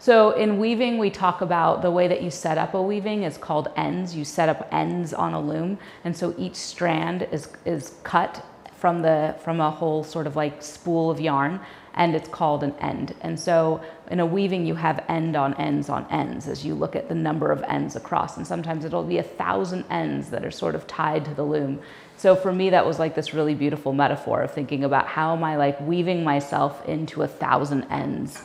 So in weaving, we talk about the way that you set up a weaving is called ends. You set up ends on a loom, and so each strand is cut from a whole sort of like spool of yarn, and it's called an end. And so in a weaving, you have end on ends on ends as you look at the number of ends across, and sometimes it'll be 1,000 ends that are sort of tied to the loom. So for me, that was like this really beautiful metaphor of thinking about how am I like weaving myself into 1,000 ends,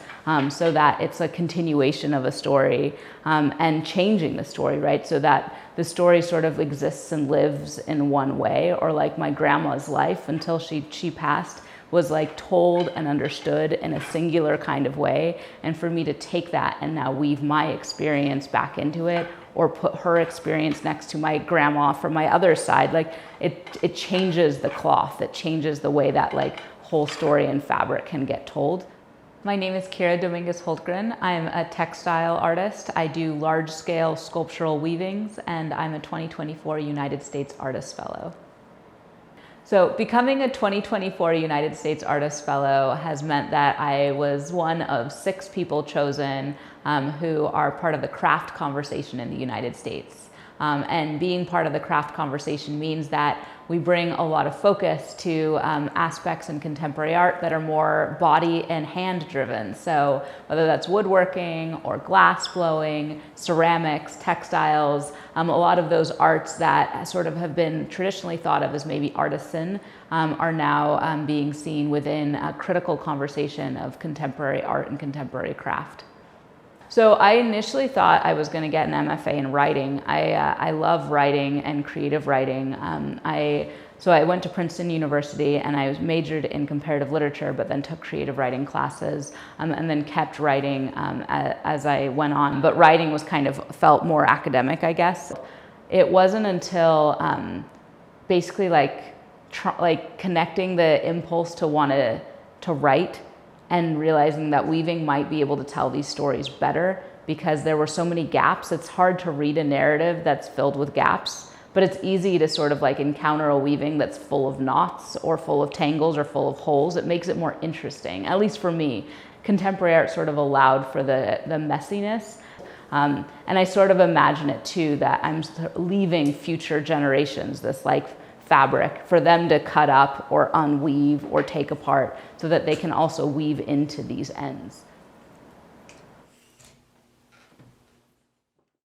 so that it's a continuation of a story, and changing the story, right? So that the story sort of exists and lives in one way, or like my grandma's life until she passed was like told and understood in a singular kind of way. And for me to take that and now weave my experience back into it, or put her experience next to my grandma from my other side, like it changes the cloth, it changes the way that like whole story and fabric can get told. My name is Dominguez Hultgren. I'm a textile artist. I do large-scale sculptural weavings, and I'm a 2024 United States Artist Fellow. So becoming a 2024 United States Artist Fellow has meant that I was one of 6 people chosen who are part of the craft conversation in the United States. And being part of the craft conversation means that we bring a lot of focus to aspects in contemporary art that are more body and hand driven. So whether that's woodworking or glass blowing, ceramics, textiles, a lot of those arts that sort of have been traditionally thought of as maybe artisan are now being seen within a critical conversation of contemporary art and contemporary craft. So I initially thought I was going to get an MFA in writing. I love writing and creative writing. So I went to Princeton University and I was majored in comparative literature, but then took creative writing classes, and then kept writing as I went on. But writing was kind of felt more academic, I guess. It wasn't until basically like connecting the impulse to want to write and realizing that weaving might be able to tell these stories better because there were so many gaps. It's hard to read a narrative that's filled with gaps, but it's easy to sort of like encounter a weaving that's full of knots or full of tangles or full of holes. It makes it more interesting, at least for me. Contemporary art sort of allowed for the messiness. And I sort of imagine it too, that I'm leaving future generations this like fabric for them to cut up or unweave or take apart so that they can also weave into these ends.